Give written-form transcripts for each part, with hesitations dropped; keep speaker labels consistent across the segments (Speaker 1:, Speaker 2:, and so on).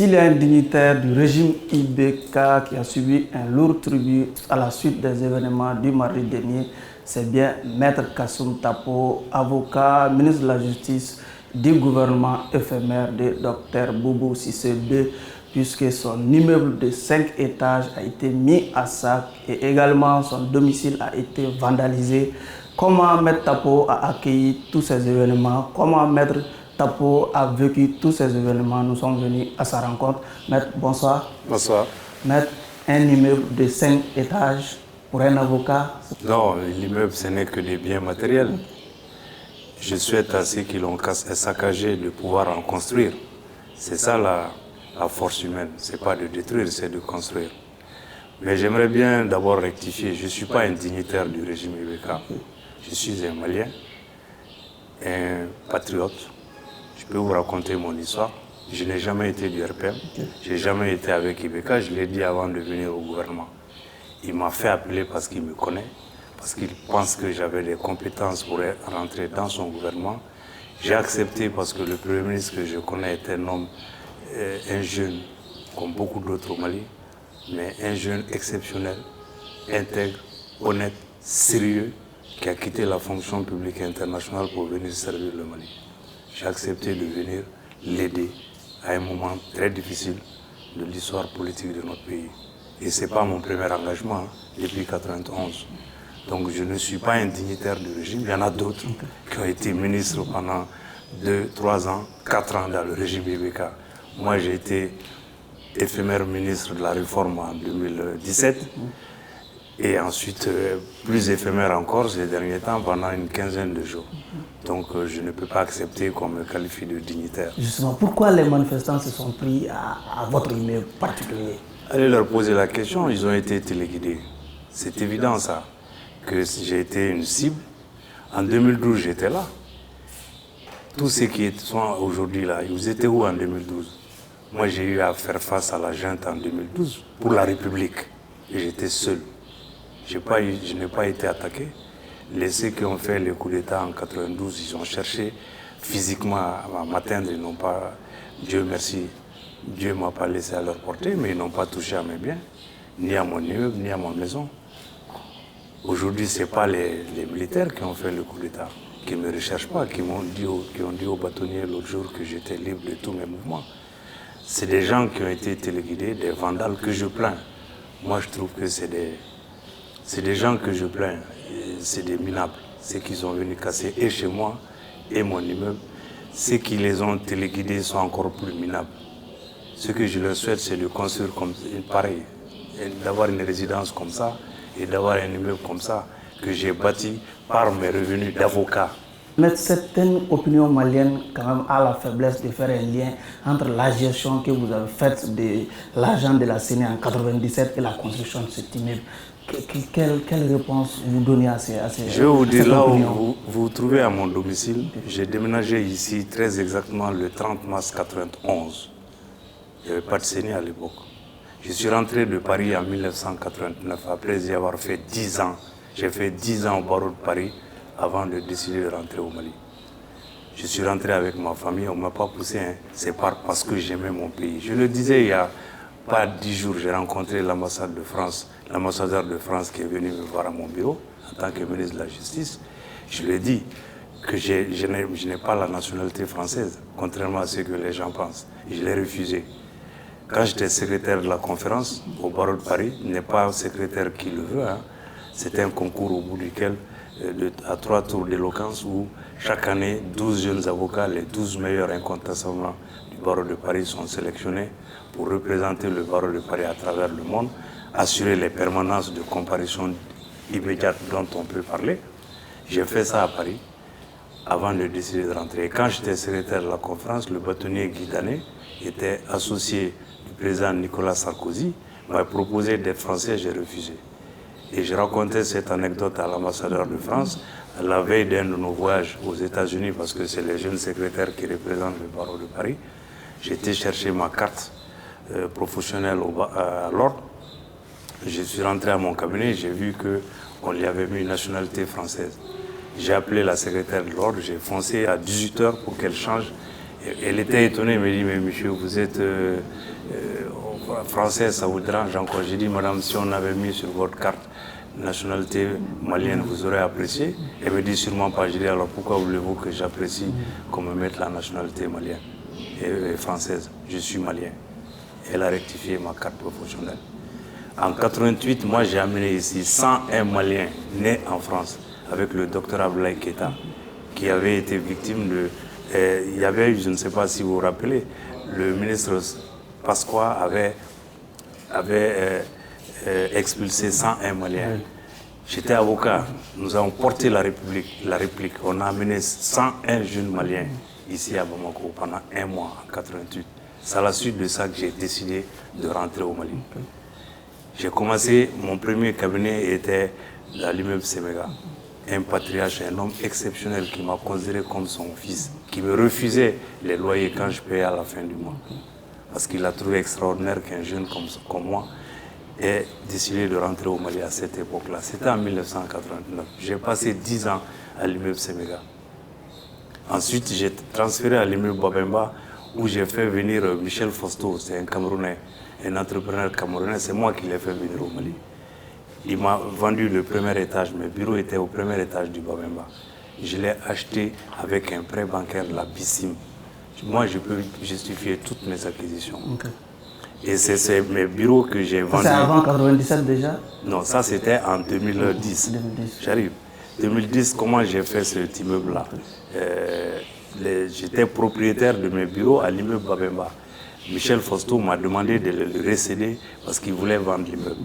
Speaker 1: S'il y a un dignitaire du régime IBK qui a subi un lourd tribut à la suite des événements du mardi dernier, c'est bien Maître Kassoum Tapo, avocat, ministre de la Justice du gouvernement éphémère de Dr Boubou Cissé II, puisque son immeuble de 5 étages a été mis à sac et également son domicile a été vandalisé. Comment Maître Tapo a accueilli tous ces événements? Comment Maître Tapo a vécu tous ces événements? Nous sommes venus à sa rencontre. Maître, bonsoir.
Speaker 2: Bonsoir.
Speaker 1: Maître, un immeuble de 5 étages pour un avocat?
Speaker 2: Non, l'immeuble, ce n'est que des biens matériels. Je souhaite à ceux qui l'ont saccagé de pouvoir en construire. C'est ça la force humaine. Ce n'est pas de détruire, c'est de construire. Mais j'aimerais bien d'abord rectifier. Je ne suis pas un dignitaire du régime IBK. Je suis un Malien, un patriote. Je peux vous raconter mon histoire. Je n'ai jamais été du RPM. Je n'ai jamais été avec IBK. Je l'ai dit avant de venir au gouvernement. Il m'a fait appeler parce qu'il me connaît, parce qu'il pense que j'avais des compétences pour rentrer dans son gouvernement. J'ai accepté parce que le Premier ministre que je connais est un homme, un jeune, comme beaucoup d'autres au Mali, mais un jeune exceptionnel, intègre, honnête, sérieux, qui a quitté la fonction publique internationale pour venir servir le Mali. J'ai accepté de venir l'aider à un moment très difficile de l'histoire politique de notre pays. Et ce n'est pas mon premier engagement depuis 1991. Donc je ne suis pas un dignitaire du régime. Il y en a d'autres qui ont été ministres pendant 2, 3 ans, 4 ans dans le régime IBK. Moi j'ai été éphémère ministre de la réforme en 2017. Et ensuite, plus éphémère encore ces derniers temps, pendant une quinzaine de jours. Donc je ne peux pas accepter qu'on me qualifie de dignitaire.
Speaker 1: Justement, pourquoi les manifestants se sont pris à votre immeuble particulier?
Speaker 2: Allez leur poser la question, ils ont été téléguidés. C'est évident ça, que j'ai été une cible. En 2012, j'étais là. Tous ceux qui sont aujourd'hui là, ils étaient où en 2012? Moi, j'ai eu à faire face à la junte en 2012 pour la République. Et j'étais seul. Je n'ai pas été attaqué. Ceux qui ont fait le coup d'État en 92, ils ont cherché physiquement à m'atteindre. Ils n'ont pas, Dieu merci, Dieu ne m'a pas laissé à leur portée, mais ils n'ont pas touché à mes biens, ni à mon immeuble, ni à ma maison. Aujourd'hui, ce n'est pas les militaires qui ont fait le coup d'État, qui ne me recherchent pas, qui ont dit aux bâtonniers l'autre jour que j'étais libre de tous mes mouvements. C'est des gens qui ont été téléguidés, des vandales que je plains. Moi, je trouve que c'est des gens que je plains, c'est des minables. Ceux qui sont venus casser et chez moi et mon immeuble, ceux qui les ont téléguidés sont encore plus minables. Ce que je leur souhaite, c'est de construire comme pareil, d'avoir une résidence comme ça et d'avoir un immeuble comme ça que j'ai bâti par mes revenus d'avocat.
Speaker 1: Mais certaines opinions maliennes quand même a la faiblesse de faire un lien entre la gestion que vous avez faite de l'argent de la CENI en 1997 et la construction de cet immeuble. Quelle réponse vous donnez à ces
Speaker 2: Je vais vous dire, là où vous vous trouvez à mon domicile, j'ai déménagé ici très exactement le 30 mars 1991. Il n'y avait pas de CENI à l'époque. Je suis rentré de Paris en 1989, après y avoir fait 10 ans. J'ai fait 10 ans au barreau de Paris avant de décider de rentrer au Mali. Je suis rentré avec ma famille, on ne m'a pas poussé, c'est parce que j'aimais mon pays. Je le disais il n'y a pas 10 jours, j'ai rencontré l'ambassade de France, l'ambassadeur de France qui est venu me voir à mon bureau en tant que ministre de la Justice. Je lui ai dit que je n'ai pas la nationalité française, contrairement à ce que les gens pensent. Et je l'ai refusé. Quand j'étais secrétaire de la conférence au barreau de Paris, il n'est pas un secrétaire qui le veut, c'était un concours au bout duquel, à 3 tours d'éloquence, où chaque année, 12 jeunes avocats, les 12 meilleurs incontestablement du barreau de Paris sont sélectionnés pour représenter le barreau de Paris à travers le monde, assurer les permanences de comparution immédiate dont on peut parler. J'ai fait ça à Paris avant de décider de rentrer. Et quand j'étais secrétaire de la conférence, le bâtonnier Guy Danet était associé du président Nicolas Sarkozy, m'a proposé d'être français, j'ai refusé. Et je racontais cette anecdote à l'ambassadeur de France à la veille d'un de nos voyages aux États-Unis, parce que c'est les jeunes secrétaires qui représentent le barreau de Paris. J'étais chercher ma carte professionnelle à l'ordre. Je suis rentré à mon cabinet, j'ai vu qu'on lui avait mis une nationalité française. J'ai appelé la secrétaire de l'ordre, j'ai foncé à 18 h pour qu'elle change Elle était étonnée, elle me dit, mais monsieur, vous êtes français, ça vous dérange encore? J'ai dit, madame, si on avait mis sur votre carte nationalité malienne, vous aurez apprécié? Elle me dit, sûrement pas. J'ai dit, alors pourquoi voulez-vous que j'apprécie qu'on me mette la nationalité malienne et française? Je suis malien. Elle a rectifié ma carte professionnelle. En 88, moi j'ai amené ici 101 Maliens nés en France avec le docteur Abdoulaye Keïta qui avait été victime de... il y avait, je ne sais pas si vous vous rappelez, le ministre Pasqua avait expulsé 101 Maliens. J'étais avocat, nous avons porté la réplique. On a amené 101 jeunes Maliens ici à Bamako pendant un mois en 88. C'est à la suite de ça que j'ai décidé de rentrer au Mali. J'ai commencé, mon premier cabinet était à l'immeuble Séméga. Un patriarche, un homme exceptionnel qui m'a considéré comme son fils, qui me refusait les loyers quand je payais à la fin du mois. Parce qu'il a trouvé extraordinaire qu'un jeune comme moi ait décidé de rentrer au Mali à cette époque-là. C'était en 1989. J'ai passé 10 ans à l'immeuble Séméga. Ensuite, j'ai transféré à l'immeuble Babemba où j'ai fait venir Michel Fausto, c'est un Camerounais, un entrepreneur camerounais, c'est moi qui l'ai fait venir au Mali. Il m'a vendu le premier étage, mes bureaux étaient au premier étage du Babemba. Je l'ai acheté avec un prêt bancaire de la BICIM. Moi, je peux justifier toutes mes acquisitions. Okay. Et c'est mes bureaux que j'ai vendus.
Speaker 1: C'est avant 1997 déjà?
Speaker 2: Non, ça c'était en 2010. 2010. J'arrive. 2010, comment j'ai fait cet immeuble-là? J'étais propriétaire de mes bureaux à l'immeuble Babemba. Michel Fausto m'a demandé de le recéder parce qu'il voulait vendre l'immeuble.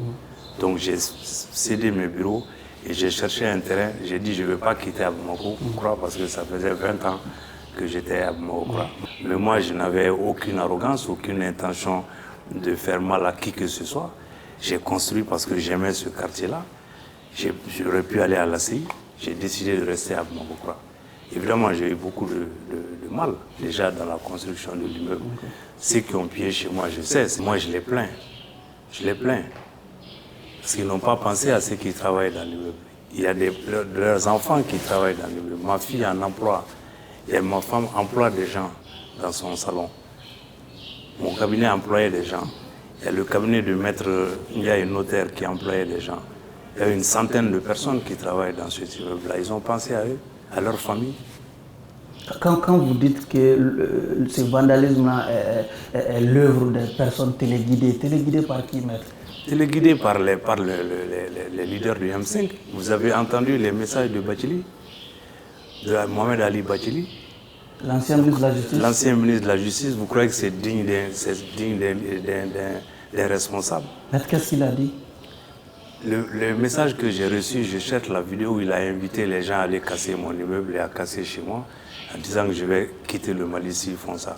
Speaker 2: Donc j'ai cédé mes bureaux et j'ai cherché un terrain. J'ai dit je ne vais pas quitter Bamako parce que ça faisait 20 ans que j'étais à Bamako. Mais moi je n'avais aucune arrogance, aucune intention de faire mal à qui que ce soit. J'ai construit parce que j'aimais ce quartier-là. J'aurais pu aller à l'ACI. J'ai décidé de rester à Bamako. Évidemment, j'ai eu beaucoup de mal déjà dans la construction de l'immeuble. Ceux qui ont pillé chez moi, je sais, moi je les plains. Je les plains. Parce qu'ils n'ont pas pensé à ceux qui travaillent dans l'immeuble. Il y a leurs enfants qui travaillent dans l'immeuble. Ma fille en emploi. Et ma femme emploie des gens dans son salon. Mon cabinet employait des gens. Il y a le cabinet de maître, il y a un notaire qui employait des gens. Il y a une centaine de personnes qui travaillent dans cet immeuble-là. Ils ont pensé à eux, à leur famille.
Speaker 1: Quand vous dites que ce vandalisme-là est l'œuvre des personnes téléguidées par qui, maître?
Speaker 2: Téléguidées par les leaders du M5. Vous avez entendu les messages de Bathily, de Mohamed Ali Bathily?
Speaker 1: L'ancien ministre de la Justice?
Speaker 2: L'ancien ministre de la Justice, vous croyez que c'est digne d'un responsable?
Speaker 1: Maître, qu'est-ce qu'il a dit?
Speaker 2: Le message que j'ai reçu, je cherche la vidéo où il a invité les gens à aller casser mon immeuble et à casser chez moi, en disant que je vais quitter le Mali s'ils font ça.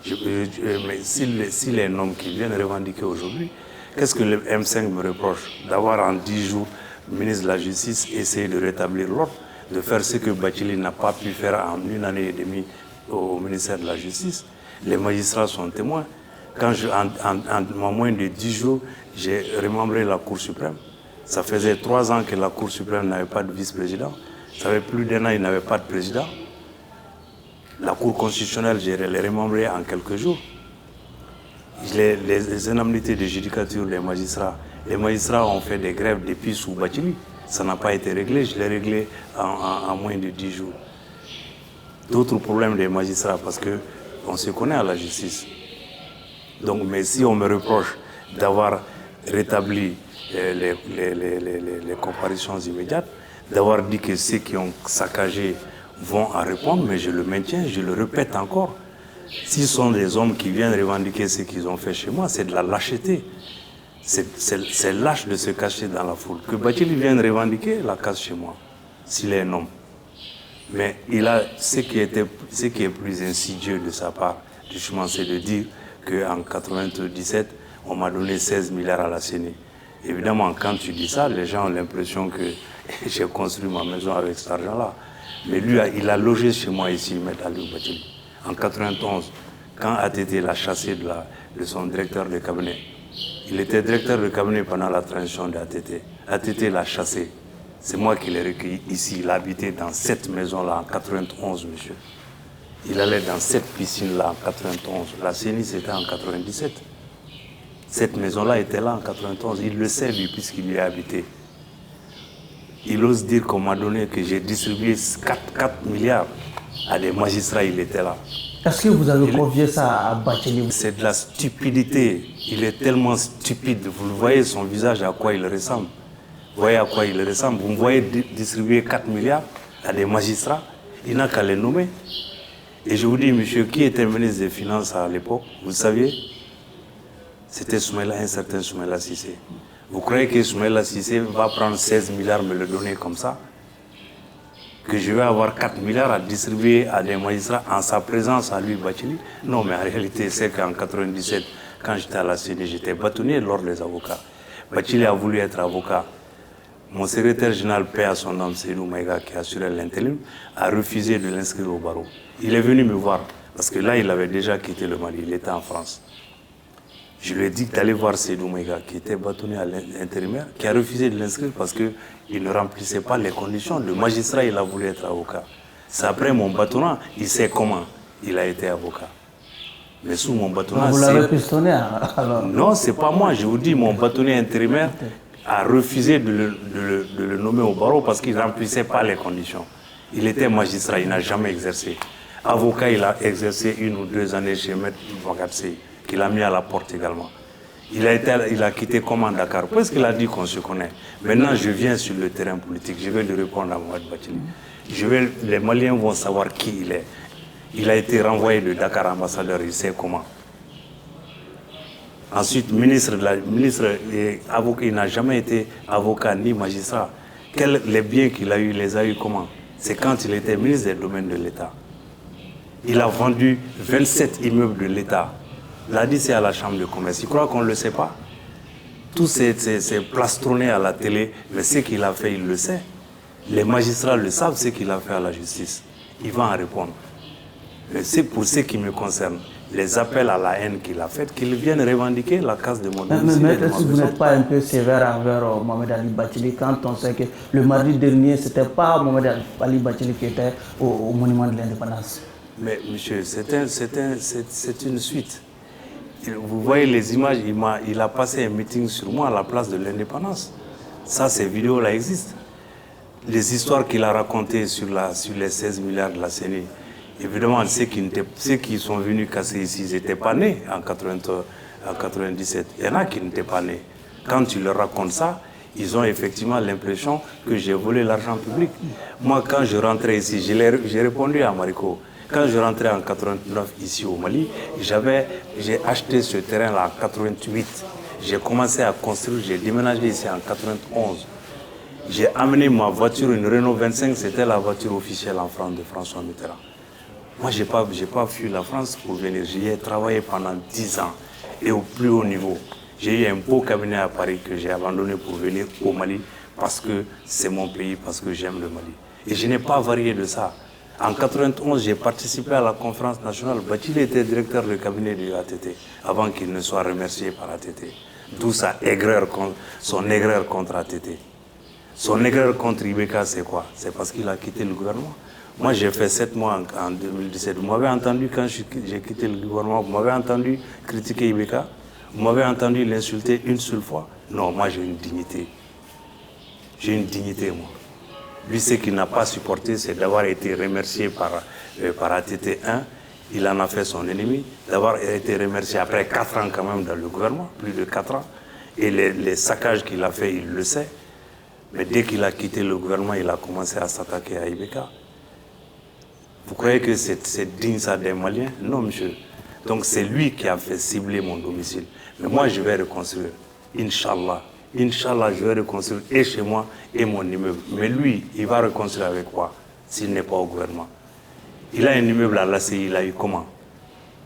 Speaker 2: Mais si les noms qui viennent revendiquer aujourd'hui, qu'est-ce que le M5 me reproche? D'avoir en 10 jours, le ministre de la Justice essayé de rétablir l'ordre, de faire ce que Bathily n'a pas pu faire en 1 année et demie au ministère de la Justice. Les magistrats sont témoins. Quand en moins de 10 jours, j'ai remembré la Cour suprême. Ça faisait 3 ans que la Cour suprême n'avait pas de vice-président. Ça fait plus d'1 an qu'il n'avait pas de président. La Cour constitutionnelle, j'ai les remembré en quelques jours. Les indemnités de judicature des magistrats. Les magistrats ont fait des grèves depuis sous Bathily. Ça n'a pas été réglé. Je l'ai réglé en moins de 10 jours. D'autres problèmes des magistrats parce qu'on se connaît à la justice. Donc, mais si on me reproche d'avoir rétabli les comparutions immédiates, d'avoir dit que ceux qui ont saccagé vont en répondre, mais je le maintiens, je le répète encore. S'ils sont des hommes qui viennent revendiquer ce qu'ils ont fait chez moi, c'est de la lâcheté. C'est lâche de se cacher dans la foule. Que Bathily vienne revendiquer la casse chez moi, s'il est un homme. Mais il a ce qui est plus insidieux de sa part, justement, c'est de dire qu'en 1997, on m'a donné 16 milliards à la CENI. Évidemment, quand tu dis ça, les gens ont l'impression que j'ai construit ma maison avec cet argent-là. Mais lui, il a logé chez moi ici, M. Ali Bathily. En 1991, quand ATT l'a chassé de son directeur de cabinet. Il était directeur de cabinet pendant la transition d'ATT. ATT l'a chassé. C'est moi qui l'ai recueilli ici. Il habitait dans cette maison-là en 1991, monsieur. Il allait dans cette piscine-là en 91. La CENI, c'était en 97. Cette maison-là était là en 91. Il le sait, lui, puisqu'il y a habité. Il ose dire qu'on m'a donné que j'ai distribué 4 milliards à des magistrats, il était là.
Speaker 1: Est-ce que vous avez confié ça à Bachelet?
Speaker 2: C'est de la stupidité. Il est tellement stupide. Vous le voyez, son visage, à quoi il ressemble. Vous voyez à quoi il ressemble. Vous me voyez distribuer 4 milliards à des magistrats. Il n'a qu'à les nommer. Et je vous dis, monsieur, qui était ministre des Finances à l'époque? Vous saviez? C'était un certain Soumaïla Cissé. Vous croyez que Soumaïla Cissé va prendre 16 milliards, me le donner comme ça? Que je vais avoir 4 milliards à distribuer à des magistrats en sa présence à lui, Bachelet? Non, mais en réalité, c'est qu'en 97, quand j'étais à la CENI, j'étais bâtonnier lors des avocats. Bachelet a voulu être avocat. Mon secrétaire général, paix à son nom, Seydou Maïga, qui assurait l'intérim, a refusé de l'inscrire au barreau. Il est venu me voir, parce que là, il avait déjà quitté le Mali, il était en France. Je lui ai dit d'aller voir Seydou Maïga, qui était bâtonnier à l'intérimaire, qui a refusé de l'inscrire parce qu'il ne remplissait pas les conditions. Le magistrat, il a voulu être avocat. C'est après mon bâtonnat, il sait comment il a été avocat. Mais sous mon bâtonnat,
Speaker 1: vous l'avez pistonné alors?
Speaker 2: Non, c'est pas moi. Je vous dis, mon bâtonnier intérimaire a refusé de le nommer au barreau parce qu'il ne remplissait pas les conditions. Il était magistrat, il n'a jamais exercé. Avocat, il a exercé 1 ou 2 années chez Maître Bouagatsé, qu'il a mis à la porte également. Il a quitté comment Dakar, parce qu'il a dit qu'on se connaît. Maintenant, je viens sur le terrain politique, je vais lui répondre à Mohamed Bachelet. Les Maliens vont savoir qui il est. Il a été renvoyé de Dakar ambassadeur, il sait comment. Ensuite, ministre et avocat, il n'a jamais été avocat ni magistrat. Les biens qu'il a eu, il les a eu comment? C'est quand il était ministre des Domaines de l'État. Il a vendu 27 immeubles de l'État. L'a dit, c'est à la Chambre de commerce. Il croit qu'on ne le sait pas. Tout c'est plastronné à la télé, mais ce qu'il a fait, il le sait. Les magistrats le savent, ce qu'il a fait à la justice. Il va en répondre. Mais c'est pour ce qui me concerne. Les appels à la haine qu'il a fait, qu'ils viennent revendiquer la casse de mon domicile.
Speaker 1: Mais est-ce que vous n'êtes pas un peu sévère envers Mohamed Ali Bachelet quand on sait que le mardi dernier, ce n'était pas Mohamed Ali Bachelet qui était au monument de l'indépendance?
Speaker 2: Mais monsieur, c'est une suite. Vous voyez les images, il a passé un meeting sur moi à la place de l'indépendance. Ça, ces vidéos-là existent. Les histoires qu'il a racontées sur les 16 milliards de la CENI, évidemment, ceux qui sont venus casser ici, ils n'étaient pas nés en 97. Il y en a qui n'étaient pas nés. Quand tu leur racontes ça, ils ont effectivement l'impression que j'ai volé l'argent public. Moi, quand je rentrais ici, j'ai répondu à Mariko. Quand je rentrais en 89 ici au Mali, j'ai acheté ce terrain-là en 88. J'ai commencé à construire, j'ai déménagé ici en 91. J'ai amené ma voiture, une Renault 25, c'était la voiture officielle en France de François Mitterrand. Moi, je n'ai pas fui la France pour venir. J'y ai travaillé pendant 10 ans et au plus haut niveau. J'ai eu un beau cabinet à Paris que j'ai abandonné pour venir au Mali parce que c'est mon pays, parce que j'aime le Mali. Et je n'ai pas varié de ça. En 91, j'ai participé à la conférence nationale. Bachelet était directeur du cabinet du ATT avant qu'il ne soit remercié par ATT. D'où son aigreur contre ATT. Son aigreur contre Ibeka, c'est quoi? C'est parce qu'il a quitté le gouvernement. Moi, j'ai fait 7 mois en 2017. Vous m'avez entendu quand j'ai quitté le gouvernement, vous m'avez entendu critiquer Ibeka? Vous m'avez entendu l'insulter une seule fois? Non, moi j'ai une dignité. J'ai une dignité, moi. Lui, ce qu'il n'a pas supporté, c'est d'avoir été remercié par ATT 1. Il en a fait son ennemi. D'avoir été remercié après 4 ans quand même dans le gouvernement, plus de 4 ans. Et les saccages qu'il a fait, il le sait. Mais dès qu'il a quitté le gouvernement, il a commencé à s'attaquer à Ibeka. Vous croyez que c'est digne ça des Maliens? Non, monsieur. Donc c'est lui qui a fait cibler mon domicile. Mais moi, je vais reconstruire. Inch'Allah. Inch'Allah, je vais reconstruire et chez moi et mon immeuble. Mais lui, il va reconstruire avec quoi s'il n'est pas au gouvernement? Il a un immeuble à l'ACI, il a eu comment?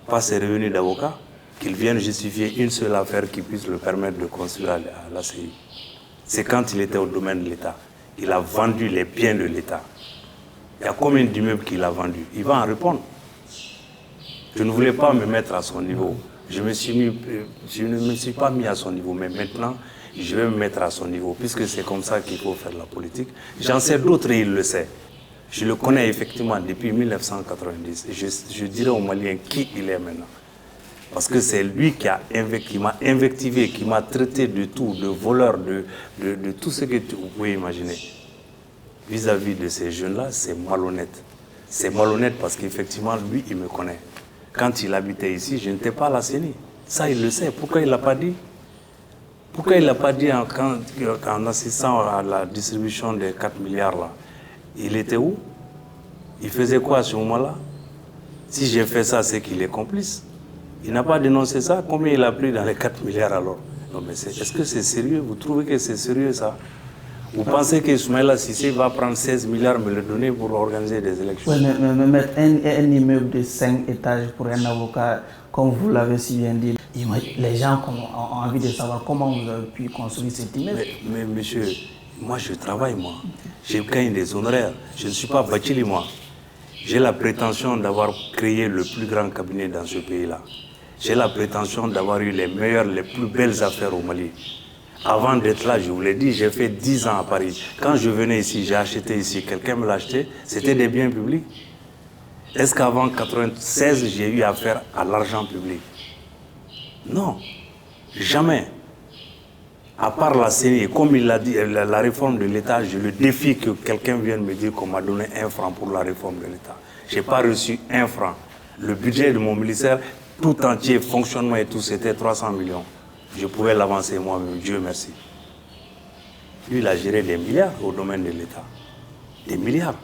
Speaker 2: Pas ses revenus d'avocat, qu'il vienne justifier une seule affaire qui puisse le permettre de construire à l'ACI. C'est quand il était au domaine de l'État. Il a vendu les biens de l'État. Il y a combien d'immeubles qu'il a vendus? Il va en répondre. Je ne voulais pas me mettre à son niveau. Je ne me suis pas mis à son niveau, mais maintenant, je vais me mettre à son niveau, puisque c'est comme ça qu'il faut faire la politique. J'en sais d'autres et il le sait. Je le connais effectivement depuis 1990. Je dirais aux Maliens qui il est maintenant. Parce que c'est lui qui m'a invectivé, qui m'a traité de tout, de voleur, de tout ce que vous pouvez imaginer. Vis-à-vis de ces jeunes-là, c'est malhonnête. C'est malhonnête parce qu'effectivement, lui, il me connaît. Quand il habitait ici, je n'étais pas à la CENI. Ça, il le sait. Pourquoi il ne l'a pas dit? Pourquoi il ne l'a pas dit en assistant à la distribution des 4 milliards là? Il était où? Il faisait quoi à ce moment-là? Si j'ai fait ça, c'est qu'il est complice. Il n'a pas dénoncé ça. Combien il a pris dans les 4 milliards alors? Non, mais est-ce que c'est sérieux? Vous trouvez que c'est sérieux ça? Vous pensez que Soumaïla Cissé va prendre 16 milliards me le donner pour organiser des élections?
Speaker 1: Oui, mais mettre un immeuble de 5 étages pour un avocat, comme vous l'avez si bien dit, les gens ont envie de savoir comment vous avez pu construire cet immeuble.
Speaker 2: Mais monsieur, moi je travaille, moi. Je gagne des honoraires. Je ne suis pas Bachili, moi. J'ai la prétention d'avoir créé le plus grand cabinet dans ce pays-là. J'ai la prétention d'avoir eu les meilleures, les plus belles affaires au Mali. Avant d'être là, je vous l'ai dit, j'ai fait 10 ans à Paris. Quand je venais ici, j'ai acheté ici, quelqu'un me l'a acheté, c'était des biens publics. Est-ce qu'avant 1996, j'ai eu affaire à l'argent public? Non, jamais. À part la CENI, comme il l'a dit, la réforme de l'État, je le défie que quelqu'un vienne me dire qu'on m'a donné 1 franc pour la réforme de l'État. Je n'ai pas reçu 1 franc. Le budget de mon ministère, tout entier, fonctionnement et tout, c'était 300 millions. Je pouvais l'avancer moi-même, Dieu merci. Lui, il a géré des milliards au domaine de l'État. Des milliards.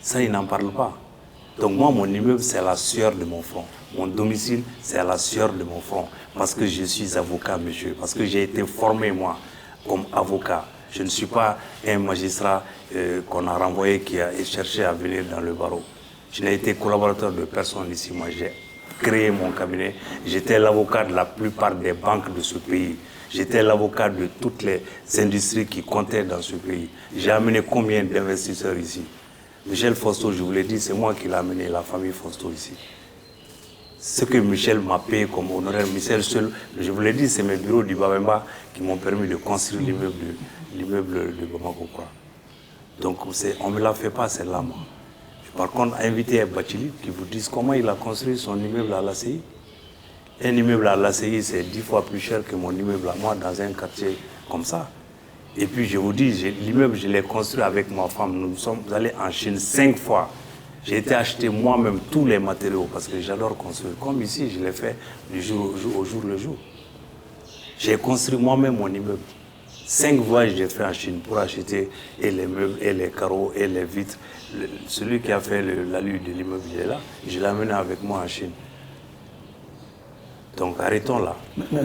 Speaker 2: Ça, il n'en parle pas. Donc moi, mon immeuble, c'est la sueur de mon front. Mon domicile, c'est la sueur de mon front. Parce que je suis avocat, monsieur. Parce que j'ai été formé, moi, comme avocat. Je ne suis pas un magistrat qu'on a renvoyé qui a cherché à venir dans le barreau. Je n'ai été collaborateur de personne ici. Moi, j'ai créé mon cabinet. J'étais l'avocat de la plupart des banques de ce pays. J'étais l'avocat de toutes les industries qui comptaient dans ce pays. J'ai amené combien d'investisseurs ici? Michel Fausto, je vous l'ai dit, c'est moi qui l'ai amené, la famille Fausto ici. Ce que Michel m'a payé comme honoraire, Michel seul, je vous l'ai dit, c'est mes bureaux du Babemba qui m'ont permis de construire l'immeuble de Bamako. Donc on ne me la fait pas celle-là, moi. Par contre, invité à Bachili qui vous dise comment il a construit son immeuble à l'ACI. Un immeuble à l'ACI, c'est 10 fois plus cher que mon immeuble à moi dans un quartier comme ça. Et puis je vous dis, l'immeuble, je l'ai construit avec ma femme. Nous sommes allés en Chine 5 fois. J'ai été acheter moi-même tous les matériaux parce que j'adore construire. Comme ici, je l'ai fait du jour au jour le jour. J'ai construit moi-même mon immeuble. 5 voyages j'ai fait en Chine pour acheter et les meubles, et les carreaux, et les vitres. Celui qui a fait l'allure de l'immeuble, il est là. Je l'ai amené avec moi en Chine. Donc arrêtons là.
Speaker 1: Mais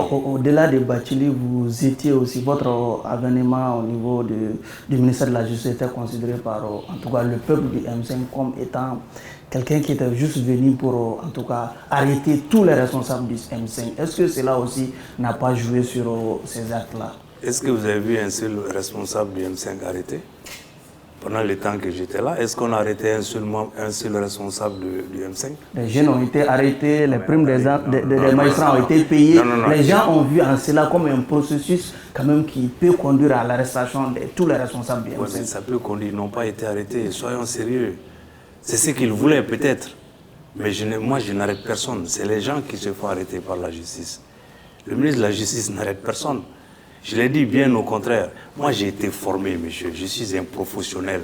Speaker 1: au-delà de Bachili, vous étiez aussi, votre avènement au niveau du ministère de la Justice était considéré par, en tout cas, le peuple du M5 comme étant quelqu'un qui était juste venu pour, en tout cas, arrêter tous les responsables du M5. Est-ce que cela aussi n'a pas joué sur ces actes-là?
Speaker 2: Est-ce que vous avez vu un seul responsable du M5 arrêté? Pendant le temps que j'étais là, est-ce qu'on a arrêté un seul responsable du M5?
Speaker 1: Les jeunes ont été arrêtés, les primes des magistrats ont été payées. Les gens ont vu en cela comme un processus quand même qui peut conduire à l'arrestation de tous les responsables du M5.
Speaker 2: Ouais, ça peut conduire, ils n'ont pas été arrêtés, soyons sérieux. C'est ce qu'ils voulaient peut-être, mais moi je n'arrête personne. C'est les gens qui se font arrêter par la justice. Le ministre de la Justice n'arrête personne. Je l'ai dit bien au contraire. Moi, j'ai été formé, monsieur. Je suis un professionnel.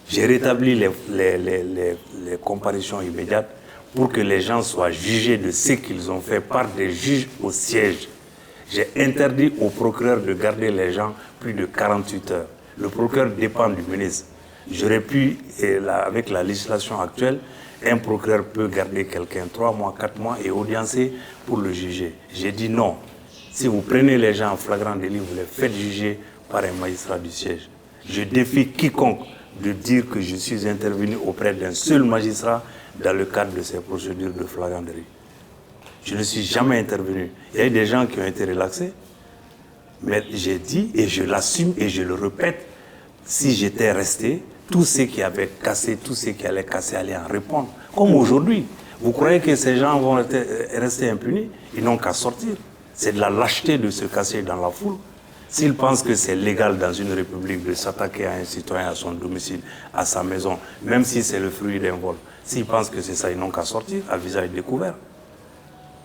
Speaker 2: J'ai rétabli les comparutions immédiates pour que les gens soient jugés de ce qu'ils ont fait par des juges au siège. J'ai interdit au procureur de garder les gens plus de 48 heures. Le procureur dépend du ministre. J'aurais pu, avec la législation actuelle, un procureur peut garder quelqu'un 3 mois, 4 mois et audiencer pour le juger. J'ai dit non. Si vous prenez les gens en flagrant délit, vous les faites juger par un magistrat du siège. Je défie quiconque de dire que je suis intervenu auprès d'un seul magistrat dans le cadre de ces procédures de flagrant délit. Je ne suis jamais intervenu. Il y a eu des gens qui ont été relaxés, mais j'ai dit, et je l'assume et je le répète, si j'étais resté, tous ceux qui avaient cassé, tous ceux qui allaient casser allaient en répondre. Comme aujourd'hui. Vous croyez que ces gens vont rester impunis? Ils n'ont qu'à sortir. C'est de la lâcheté de se casser dans la foule. S'ils pensent que c'est légal dans une république de s'attaquer à un citoyen à son domicile, à sa maison, même si c'est le fruit d'un vol, s'ils pensent que c'est ça, ils n'ont qu'à sortir à visage découvert.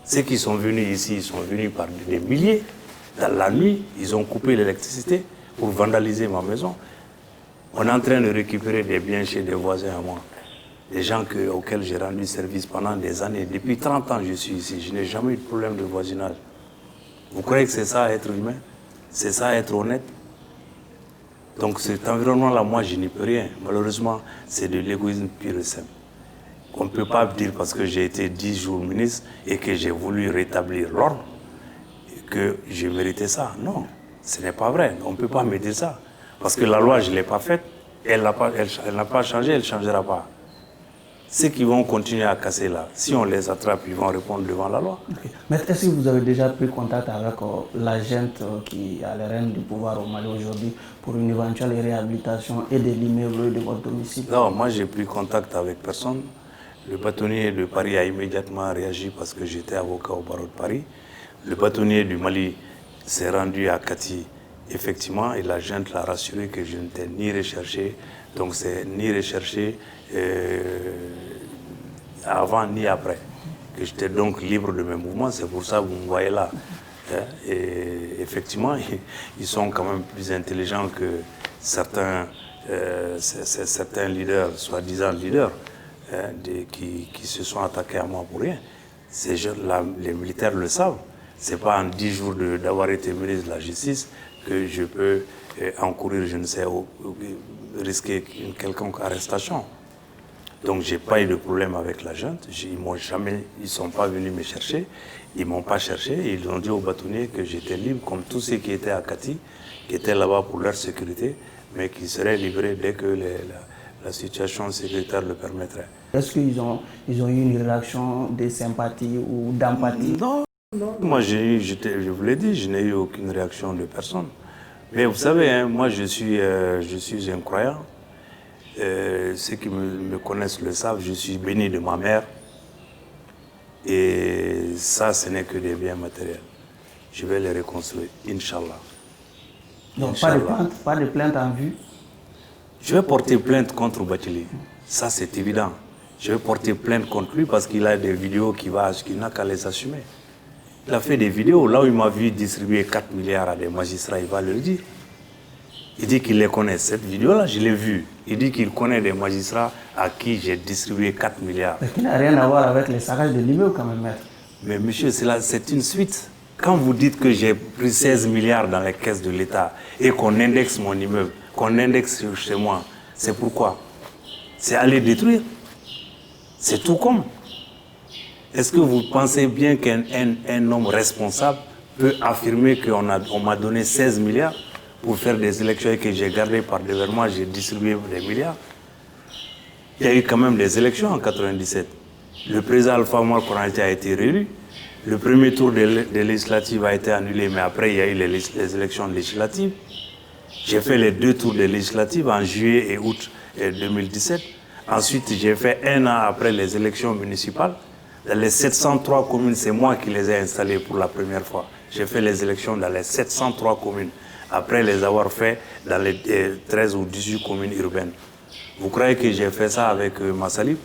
Speaker 2: Ceux qui sont venus ici, ils sont venus par des milliers. Dans la nuit, ils ont coupé l'électricité pour vandaliser ma maison. On est en train de récupérer des biens chez des voisins à moi. Des gens auxquels j'ai rendu service pendant des années. Depuis 30 ans, je suis ici. Je n'ai jamais eu de problème de voisinage. Vous croyez que c'est ça, être humain? C'est ça, être honnête? Donc cet environnement-là, moi, je n'y peux rien. Malheureusement, c'est de l'égoïsme pur et simple. On ne peut pas dire parce que j'ai été 10 jours ministre et que j'ai voulu rétablir l'ordre que j'ai mérité ça. Non, ce n'est pas vrai. On ne peut pas me dire ça. Parce que la loi, je ne l'ai pas faite. Elle n'a pas changé, elle ne changera pas. Ceux qui vont continuer à casser là, si on les attrape, ils vont répondre devant la loi.
Speaker 1: Okay. Mais est-ce que vous avez déjà pris contact avec l'agent qui a les rênes du pouvoir au Mali aujourd'hui pour une éventuelle réhabilitation et de l'immeuble de votre domicile?
Speaker 2: Non, moi j'ai pris contact avec personne. Le bâtonnier de Paris a immédiatement réagi parce que j'étais avocat au barreau de Paris. Le bâtonnier du Mali s'est rendu à Kati, effectivement, et l'agent l'a rassuré que je n'étais ni recherché. Donc c'est ni recherché avant ni après. Que j'étais donc libre de mes mouvements, c'est pour ça que vous me voyez là. Et effectivement, ils sont quand même plus intelligents que certains leaders, soi-disant leaders, qui se sont attaqués à moi pour rien. Ces jeunes-là, les militaires le savent. Ce n'est pas en 10 jours d'avoir été ministre de la Justice que je peux encourir, je ne sais, risquer une quelconque arrestation. Donc je n'ai pas eu de problème avec la junte. Ils ne sont pas venus me chercher, ils ne m'ont pas cherché. Ils ont dit aux bâtonniers que j'étais libre, comme tous ceux qui étaient à Kati, qui étaient là-bas pour leur sécurité, mais qui seraient livrés dès que la situation sécuritaire le permettrait.
Speaker 1: Est-ce qu'ils ont eu une réaction de sympathie ou d'empathie?
Speaker 2: Non, non. Moi, je vous l'ai dit, je n'ai eu aucune réaction de personne. Mais vous savez, hein, moi, je suis un croyant. Ceux qui me connaissent le savent, je suis béni de ma mère. Et ça, ce n'est que des biens matériels. Je vais les reconstruire, Inch'Allah.
Speaker 1: Donc pas de plainte en vue?
Speaker 2: Je vais porter plainte contre Bathily. Ça, c'est évident. Je vais porter plainte contre lui parce qu'il a des vidéos qu'il n'a qu'à les assumer. Il a fait des vidéos. Là où il m'a vu distribuer 4 milliards à des magistrats, il va le dire. Il dit qu'il les connaît. Cette vidéo-là, je l'ai vue. Il dit qu'il connaît des magistrats à qui j'ai distribué 4 milliards.
Speaker 1: Mais qui n'a rien à voir avec les saccages de l'immeuble quand même, maître.
Speaker 2: Mais monsieur, c'est une suite. Quand vous dites que j'ai pris 16 milliards dans les caisses de l'État et qu'on indexe mon immeuble, qu'on indexe chez moi, c'est pourquoi? C'est aller détruire. C'est tout comme. Est-ce que vous pensez bien qu'un homme responsable peut affirmer qu'on m'a donné 16 milliards pour faire des élections et que j'ai gardé par dévernement, j'ai distribué des milliards? Il y a eu quand même des élections en 1997. Le président Alpha Omar Konaré a été réélu. Le premier tour des législatives a été annulé, mais après il y a eu les élections législatives. J'ai fait les 2 tours des législatives en juillet et août 2017. Ensuite, j'ai fait 1 an après les élections municipales. Dans les 703 communes, c'est moi qui les ai installées pour la première fois. J'ai fait les élections dans les 703 communes, après les avoir fait dans les 13 ou 18 communes urbaines. Vous croyez que j'ai fait ça avec Massalib?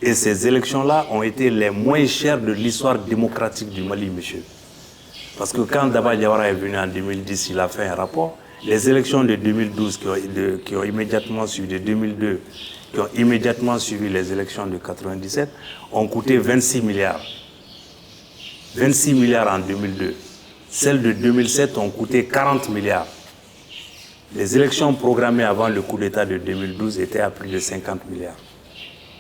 Speaker 2: Et ces élections-là ont été les moins chères de l'histoire démocratique du Mali, monsieur. Parce que quand Daba Diawara est venu en 2010, il a fait un rapport. Les élections de 2012 qui ont immédiatement suivi, de 2002, qui ont immédiatement suivi les élections de 1997, ont coûté 26 milliards. 26 milliards en 2002. Celles de 2007 ont coûté 40 milliards. Les élections programmées avant le coup d'État de 2012 étaient à plus de 50 milliards.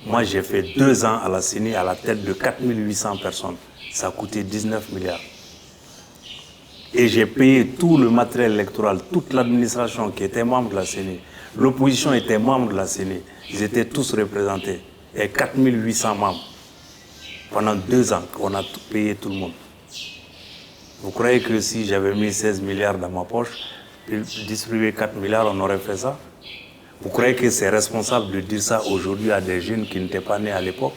Speaker 2: Moi, j'ai fait 2 ans à la CENI à la tête de 4800 personnes. Ça a coûté 19 milliards. Et j'ai payé tout le matériel électoral, toute l'administration qui était membre de la CENI. L'opposition était membre de la CENI. Ils étaient tous représentés. Il y a 4800 membres. Pendant 2 ans, on a payé tout le monde. Vous croyez que si j'avais mis 16 milliards dans ma poche, distribué 4 milliards, on aurait fait ça? Vous croyez que c'est responsable de dire ça aujourd'hui à des jeunes qui n'étaient pas nés à l'époque?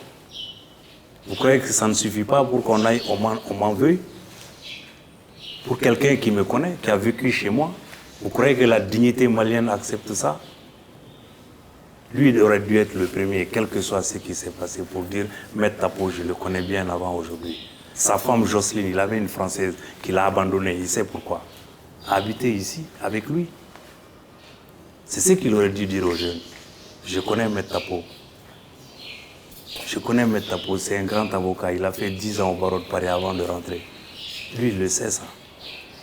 Speaker 2: Vous croyez que ça ne suffit pas pour qu'on aille, on m'en veuille? Pour quelqu'un qui me connaît, qui a vécu chez moi, vous croyez que la dignité malienne accepte ça? Lui, il aurait dû être le premier, quel que soit ce qui s'est passé, pour dire « Maître Tapo, je le connais bien avant aujourd'hui ». Sa femme Jocelyne, il avait une Française qui l'a abandonné, il sait pourquoi. A habité ici, avec lui. C'est ce qu'il aurait dû dire aux jeunes. Je connais Maître Tapo. Je connais Maître Tapo, c'est un grand avocat. Il a fait 10 ans au barreau de Paris avant de rentrer. Lui, il le sait ça.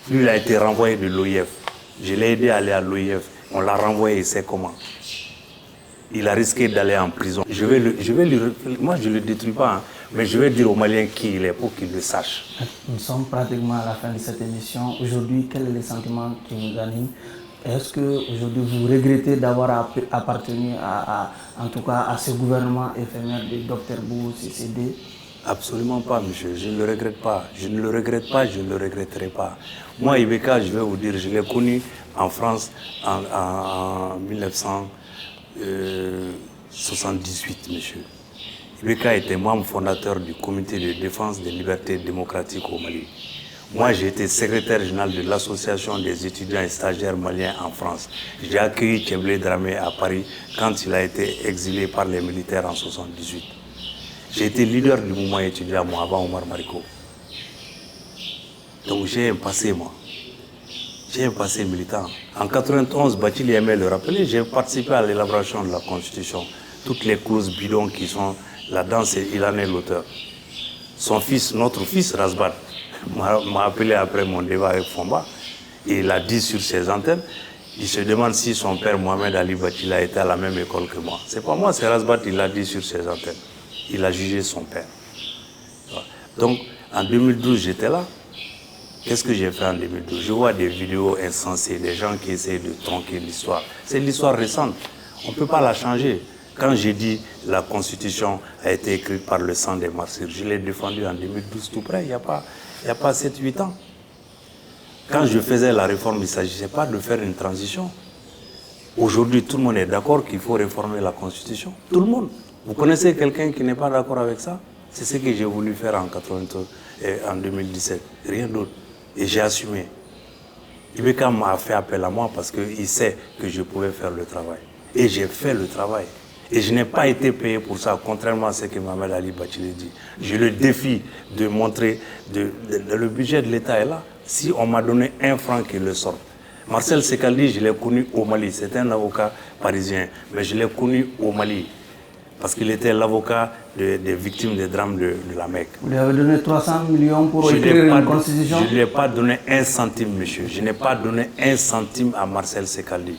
Speaker 2: Lui, il a été renvoyé de l'OIF. Je l'ai aidé à aller à l'OIF. On l'a renvoyé, il sait comment. Il a risqué d'aller en prison. Moi, je ne le détruis pas, hein, mais je vais dire aux Maliens qui il est pour qu'ils le sachent.
Speaker 1: Nous sommes pratiquement à la fin de cette émission. Aujourd'hui, quel est le sentiment qui nous anime? Est-ce qu'aujourd'hui, vous regrettez d'avoir appartenu en tout cas à ce gouvernement éphémère de Dr Bou CCD?
Speaker 2: Absolument pas, monsieur. Je ne le regrette pas. Je ne le regrette pas, je ne le regretterai pas. Moi, Ibeka, je vais vous dire, je l'ai connu en France en 1978, monsieur. Ibeka était membre fondateur du comité de défense des libertés démocratiques au Mali. Moi, j'ai été secrétaire général de l'association des étudiants et stagiaires maliens en France. J'ai accueilli Tcheblé Dramé à Paris quand il a été exilé par les militaires en 1978. J'ai été leader du mouvement étudiant moi, avant Omar Mariko. Donc j'ai un passé, moi. J'ai un passé militant. En 1991, Bathily aimait le rappeler, j'ai participé à l'élaboration de la Constitution. Toutes les clauses bidons qui sont là-dedans, il en est l'auteur. Son fils, notre fils, Razbat, m'a appelé après mon débat avec Fomba. Et il a dit sur ses antennes, il se demande si son père Mohamed Ali Bathily a été à la même école que moi. C'est pas moi, c'est Razbat, il l'a dit sur ses antennes. Il a jugé son père. Donc, en 2012, j'étais là. Qu'est-ce que j'ai fait en 2012? Je vois des vidéos insensées, des gens qui essayent de tronquer l'histoire. C'est l'histoire récente. On ne peut pas la changer. Quand j'ai dit la Constitution a été écrite par le sang des martyrs, je l'ai défendue en 2012 tout près, il n'y a pas 7-8 ans. Quand je faisais la réforme, il ne s'agissait pas de faire une transition. Aujourd'hui, tout le monde est d'accord qu'il faut réformer la Constitution. Tout le monde. Vous connaissez quelqu'un qui n'est pas d'accord avec ça? C'est ce que j'ai voulu faire en 2017. Rien d'autre. Et j'ai assumé. Ibeka m'a fait appel à moi parce qu'il sait que je pouvais faire le travail. Et j'ai fait le travail. Et je n'ai pas été payé pour ça, contrairement à ce que Mohamed Ali Bathily dit. Je le défie de montrer, le budget de l'État est là. Si on m'a donné 1 franc qu'il le sorte. Marcel Sekaldi, je l'ai connu au Mali. C'est un avocat parisien, mais je l'ai connu au Mali. Parce qu'il était l'avocat des victimes des drames de la Mecque.
Speaker 1: Vous lui avez donné 300 millions pour écrire une constitution?
Speaker 2: Je ne lui ai pas donné 1 centime, monsieur. Je n'ai pas donné 1 centime à Marcel Sekaldi.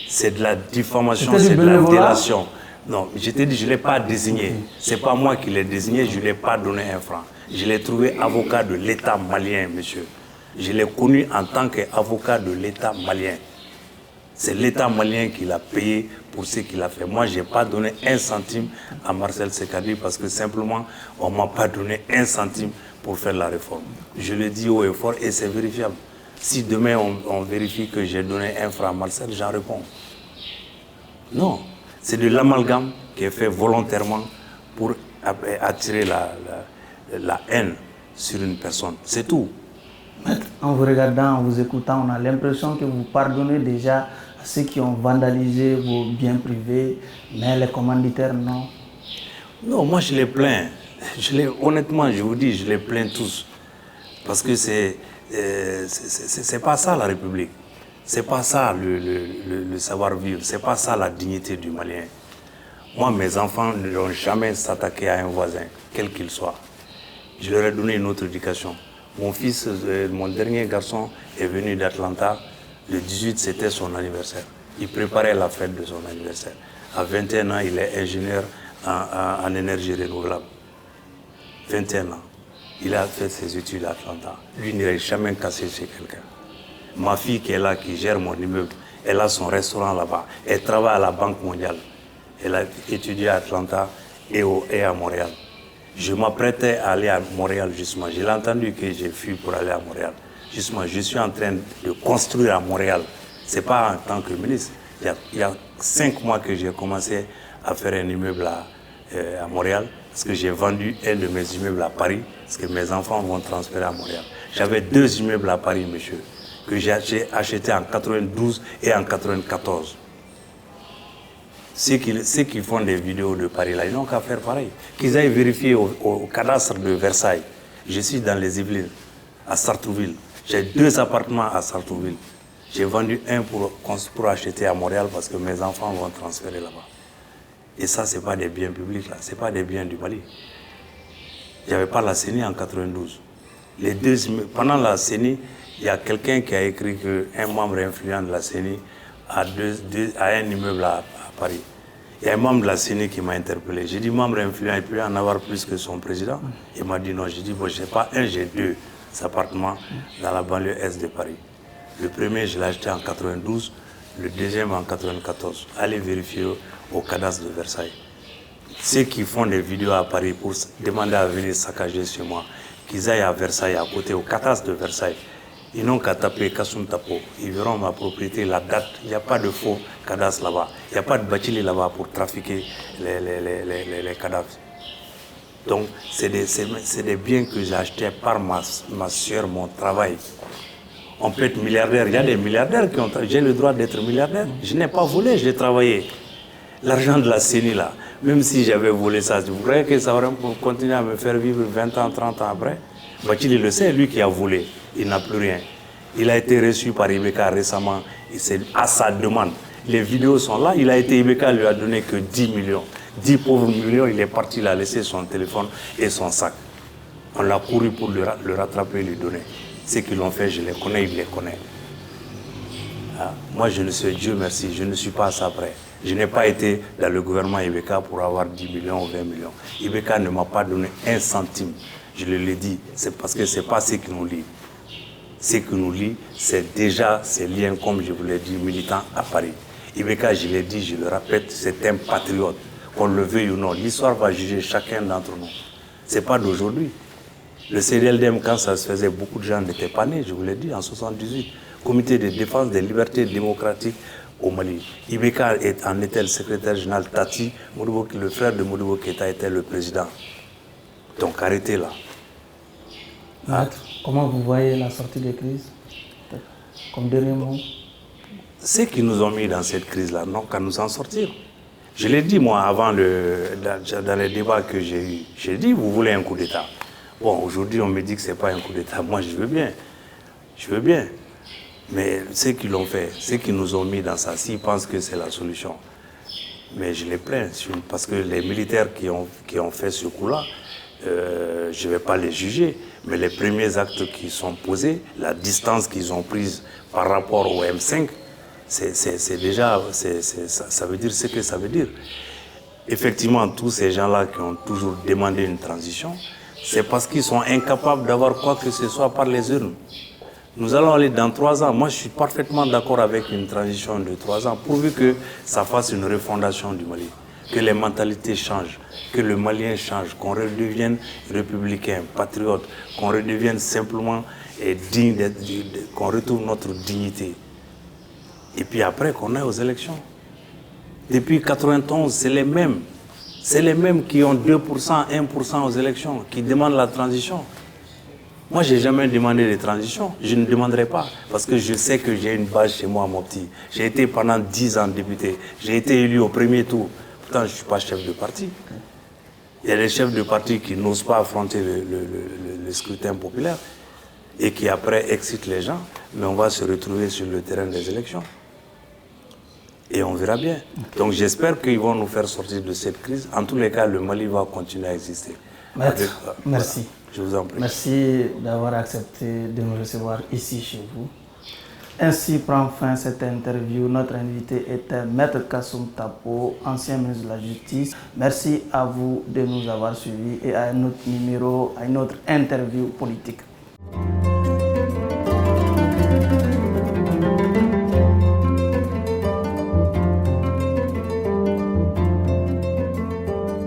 Speaker 2: C'est de la diffamation, c'est de la délation. Non, je t'ai dit, je ne l'ai pas désigné. Ce n'est pas moi qui l'ai désigné, je ne lui ai pas donné 1 franc. Je l'ai trouvé avocat de l'État malien, monsieur. Je l'ai connu en tant qu'avocat de l'État malien. C'est l'État malien qui l'a payé pour ce qu'il a fait. Moi, je n'ai pas donné 1 centime à Marcel Sekaldi parce que simplement, on ne m'a pas donné 1 centime pour faire la réforme. Je le dis haut et fort et c'est vérifiable. Si demain, on vérifie que j'ai donné 1 franc à Marcel, j'en réponds. Non, c'est de l'amalgame qui est fait volontairement pour attirer la haine sur une personne. C'est tout.
Speaker 1: Maître, en vous regardant, en vous écoutant, on a l'impression que vous pardonnez déjà à ceux qui ont vandalisé vos biens privés, mais les commanditaires, non?
Speaker 2: Non, moi je les plains. Honnêtement, je vous dis, je les plains tous. Parce que c'est pas ça la République. C'est pas ça le savoir-vivre. C'est pas ça la dignité du Malien. Moi, mes enfants ne vont jamais s'attaquer à un voisin, quel qu'il soit. Je leur ai donné une autre éducation. Mon fils, mon dernier garçon, est venu d'Atlanta. Le 18, c'était son anniversaire. Il préparait la fête de son anniversaire. À 21 ans, il est ingénieur en énergie renouvelable. 21 ans. Il a fait ses études à Atlanta. Lui n'aurait jamais cassé chez quelqu'un. Ma fille qui est là, qui gère mon immeuble, elle a son restaurant là-bas. Elle travaille à la Banque mondiale. Elle a étudié à Atlanta et à Montréal. Je m'apprêtais à aller à Montréal, justement. J'ai entendu que j'ai fui pour aller à Montréal. Justement, je suis en train de construire à Montréal. Ce n'est pas en tant que ministre. Il y a 5 mois que j'ai commencé à faire un immeuble à Montréal, parce que j'ai vendu un de mes immeubles à Paris, parce que mes enfants vont transférer à Montréal. J'avais 2 immeubles à Paris, monsieur, que j'ai achetés en 92 et en 94. Ceux qui font des vidéos de Paris, là, ils n'ont qu'à faire pareil. Qu'ils aillent vérifier au cadastre de Versailles. Je suis dans les Yvelines, à Sartrouville. J'ai 2 appartements à Sartrouville. J'ai vendu un pour acheter à Montréal parce que mes enfants vont transférer là-bas. Et ça, ce n'est pas des biens publics, là. Ce n'est pas des biens du Mali. Il n'y avait pas la CENI en 92. Pendant la CENI, il y a quelqu'un qui a écrit qu'un membre influent de la CENI a un immeuble à Paris. Il y a un membre de la CENI qui m'a interpellé. J'ai dit, membre influent, il peut en avoir plus que son président. Il m'a dit non. J'ai dit, bon, je n'ai pas un, j'ai 2 appartements dans la banlieue est de Paris. Le premier, je l'ai acheté en 92, le deuxième en 94. Allez vérifier au cadastre de Versailles. Ceux qui font des vidéos à Paris pour demander à venir saccager chez moi, qu'ils aillent à Versailles, à côté, au cadastre de Versailles. Ils n'ont qu'à taper Kassoum Tapo. Ils verront ma propriété, la date. Il n'y a pas de faux cadastre là-bas. Il n'y a pas de bâtiment là-bas pour trafiquer les cadavres. Donc, c'est des biens que j'ai achetés par ma soeur, mon travail. On peut être milliardaire. Il y a des milliardaires qui ont... J'ai le droit d'être milliardaire. Je n'ai pas volé, j'ai travaillé. L'argent de la CENI, là, même si j'avais volé ça, vous croyez que ça aurait continué à me faire vivre 20 ans, 30 ans après? Bachili le sait, lui qui a volé, il n'a plus rien. Il a été reçu par Ibeka récemment, c'est à sa demande. Les vidéos sont là, Ibeka lui a donné que 10 millions. 10 pauvres millions, il est parti, il a laissé son téléphone et son sac. On l'a couru pour le rattraper et lui donner. Ceux qui l'ont fait, je les connais, il les connaît. Ah, moi, je ne suis, Dieu merci, je ne suis pas à ça près. Je n'ai pas été dans le gouvernement Ibeka pour avoir 10 millions ou 20 millions. Ibeka ne m'a pas donné un centime. Je le l'ai dit, c'est parce que ce n'est pas ce qui nous lie. Ce qui nous lie, c'est déjà ces liens, comme je vous l'ai dit, militants à Paris. Ibeka, je l'ai dit, je le répète, c'est un patriote. Qu'on le veuille ou non, l'histoire va juger chacun d'entre nous. Ce n'est pas d'aujourd'hui. Le CDLDM, quand ça se faisait, beaucoup de gens n'étaient pas nés, je vous l'ai dit, en 1978. Comité de défense des libertés démocratiques au Mali. Ibeka en était le secrétaire général. Tati, le frère de Modibo Keïta, était le président. Donc arrêtez là.
Speaker 1: Maître, comment vous voyez la sortie des crises? Comme dernier mot.
Speaker 2: Ceux qui nous ont mis dans cette crise-là n'ont qu'à nous en sortir. Je l'ai dit, moi, avant, dans les débats que j'ai eus. J'ai dit, vous voulez un coup d'État. Bon, aujourd'hui, on me dit que ce n'est pas un coup d'État. Moi, je veux bien. Je veux bien. Mais ceux qui l'ont fait, ceux qui nous ont mis dans ça, s'ils pensent que c'est la solution, mais je les plains. Parce que les militaires qui ont fait ce coup-là, je ne vais pas les juger, mais les premiers actes qui sont posés, la distance qu'ils ont prise par rapport au M5, c'est déjà, ça veut dire ce que ça veut dire. Effectivement, tous ces gens-là qui ont toujours demandé une transition, c'est parce qu'ils sont incapables d'avoir quoi que ce soit par les urnes. Nous allons aller dans 3 ans. Moi, je suis parfaitement d'accord avec une transition de 3 ans, pourvu que ça fasse une refondation du Mali, que les mentalités changent, que le Malien change, qu'on redevienne républicain, patriote, qu'on redevienne simplement digne, qu'on retrouve notre dignité. Et puis après, qu'on aille aux élections. Depuis 1991, c'est les mêmes. C'est les mêmes qui ont 2%, 1% aux élections, qui demandent la transition. Moi, je n'ai jamais demandé de transition. Je ne demanderai pas. Parce que je sais que j'ai une base chez moi, mon petit. J'ai été pendant 10 ans député. J'ai été élu au premier tour. Pourtant, je ne suis pas chef de parti. Il y a des chefs de parti qui n'osent pas affronter le scrutin populaire et qui après excitent les gens. Mais on va se retrouver sur le terrain des élections. Et on verra bien. Donc j'espère qu'ils vont nous faire sortir de cette crise. En tous les cas, le Mali va continuer à exister.
Speaker 1: Maître, merci.
Speaker 2: Voilà. Je vous en prie.
Speaker 1: Merci d'avoir accepté de nous recevoir ici chez vous. Ainsi prend fin cette interview. Notre invité était Maître Kassoum Tapo, ancien ministre de la Justice. Merci à vous de nous avoir suivis et à un autre numéro, à une autre interview politique.